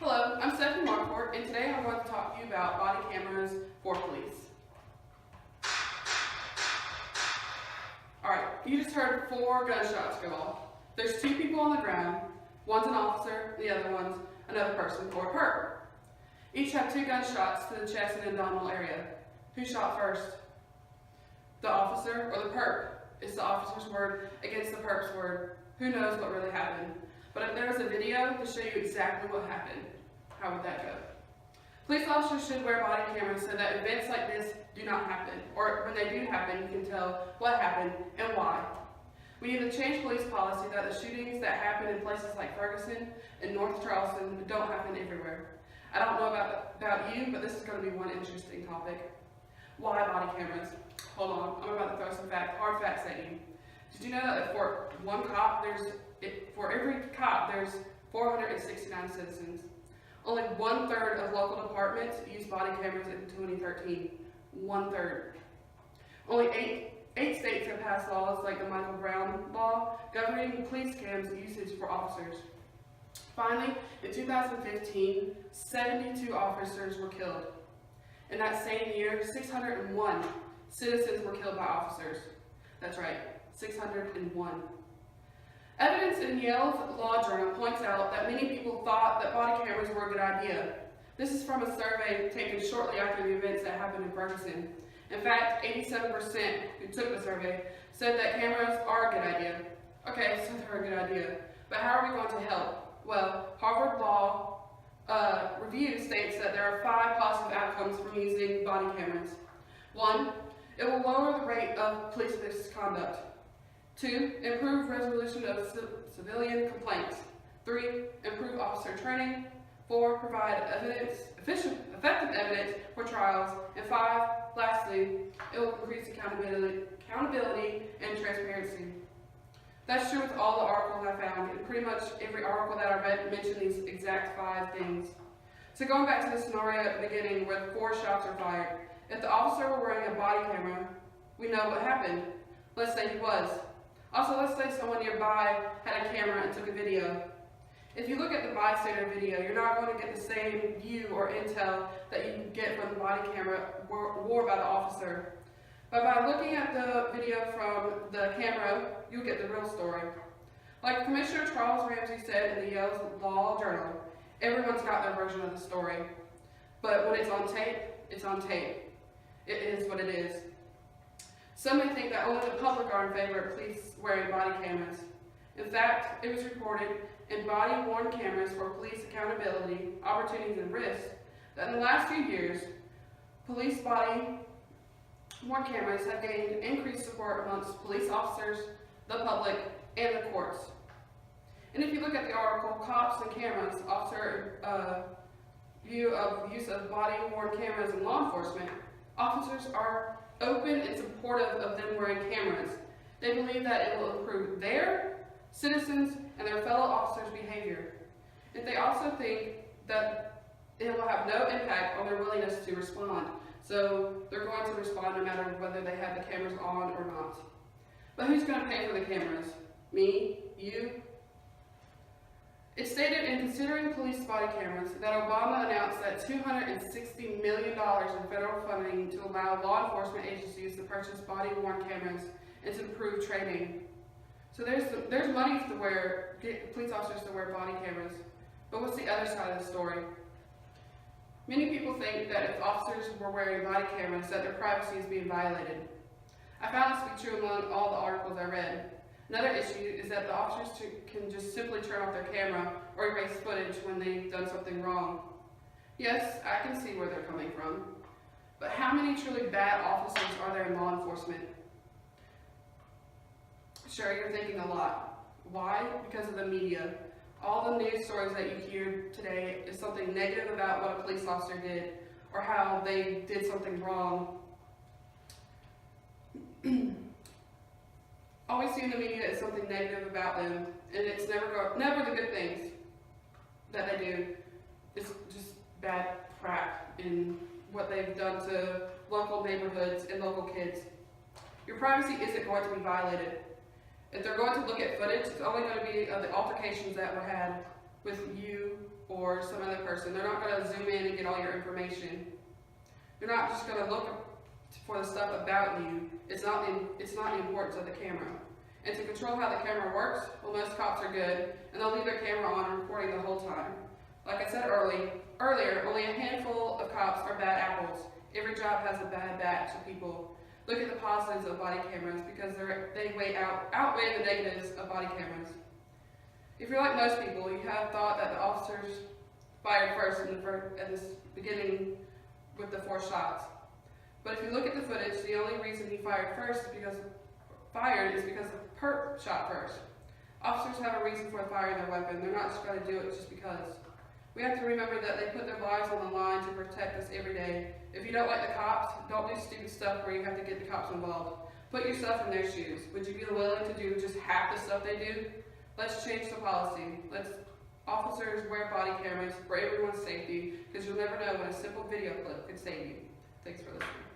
Hello, I'm Stephanie Marquardt, and today I'm going to talk to you about body cameras for police. Alright, you just heard 4 gunshots go off. There's 2 people on the ground, one's an officer, the other one's another person or a perp. Each have 2 gunshots to the chest and abdominal area. Who shot first? The officer or the perp? It's the officer's word against the perp's word. Who knows what really happened? But if there was a video to show you exactly what happened, how would that go? Police officers should wear body cameras so that events like this do not happen, or when they do happen, you can tell what happened and why. We need to change police policy that the shootings that happen in places like Ferguson and North Charleston don't happen everywhere. I don't know about you, but this is going to be one interesting topic. Why body cameras? Hold on, I'm about to throw some hard facts at you. Did you know that for every cop, there's 469 citizens? Only 1/3 of local departments use body cameras in 2013. 1/3. Only eight states have passed laws like the Michael Brown law governing police cams usage for officers. Finally, in 2015, 72 officers were killed. In that same year, 601 citizens were killed by officers. That's right, 601. Evidence in Yale's Law Journal points out that many people thought that body cameras were a good idea. This is from a survey taken shortly after the events that happened in Ferguson. In fact, 87% who took the survey said that cameras are a good idea. Okay, so they're a good idea. But how are we going to help? Well, Harvard Law Review states that there are 5 positive outcomes from using body cameras. 1, it will lower the rate of police misconduct. 2, improve resolution of civilian complaints. 3, improve officer training. 4, provide effective evidence for trials. And 5, lastly, it will increase accountability and transparency. That's true with all the articles I found, and pretty much every article that I read mentioned these exact 5 things. So going back to the scenario at the beginning where 4 shots are fired, if the officer were wearing a body camera, we know what happened. Let's say he was. Also, let's say someone nearby had a camera and took a video. If you look at the bystander video, you're not going to get the same view or intel that you get from the body camera worn by the officer. But by looking at the video from the camera, you'll get the real story. Like Commissioner Charles Ramsey said in the Yale's Law Journal, everyone's got their version of the story. But when it's on tape, it's on tape. It is what it is. Some may think that only the public are in favor of police wearing body cameras. In fact, it was reported in Body-Worn Cameras for Police Accountability, Opportunities and Risks that in the last few years, police body-worn cameras have gained increased support amongst police officers, the public, and the courts. And if you look at the article, Cops and Cameras, Officer View of Use of Body-Worn Cameras in Law Enforcement, officers are open and supportive of them wearing cameras. They believe that it will improve their, citizens, and their fellow officers' behavior. And they also think that it will have no impact on their willingness to respond. So they're going to respond no matter whether they have the cameras on or not. But who's going to pay for the cameras? Me? You? It's stated in considering police body cameras that Obama announced that $260 million in federal funding to allow law enforcement agencies to purchase body-worn cameras and to improve training. So there's money to get police officers to wear body cameras. But what's the other side of the story? Many people think that if officers were wearing body cameras, that their privacy is being violated. I found this to be true among all the articles I read. Another issue is that the officers can just simply turn off their camera or erase footage when they've done something wrong. Yes, I can see where they're coming from. But how many truly bad officers are there in law enforcement? Sure, you're thinking a lot. Why? Because of the media. All the news stories that you hear today is something negative about what a police officer did or how they did something wrong. All we see in the media is something negative about them, and it's never the good things that they do. It's just bad crap in what they've done to local neighborhoods and local kids. Your privacy isn't going to be violated. If they're going to look at footage, it's only going to be of the altercations that were had. with you or some other person. They're not going to zoom in and get all your information. They're not just going to look for the stuff about you. It's not the importance of the camera. And to control how the camera works, well, most cops are good, and they'll leave their camera on recording the whole time. Like I said earlier, only a handful of cops are bad apples. Every job has a bad batch of people. Look at the positives of body cameras because they outweigh the negatives of body cameras. If you're like most people, you have thought that the officers fired first at this beginning with the 4 shots. But if you look at the footage, the only reason he fired is because the perp shot first. Officers have a reason for firing their weapon. They're not just going to do it just because. We have to remember that they put their lives on the line to protect us every day. If you don't like the cops, don't do stupid stuff where you have to get the cops involved. Put yourself in their shoes. Would you be willing to do just half the stuff they do? Let's change the policy. Let's officers wear body cameras for everyone's safety, because you'll never know when a simple video clip could save you. Thanks for listening.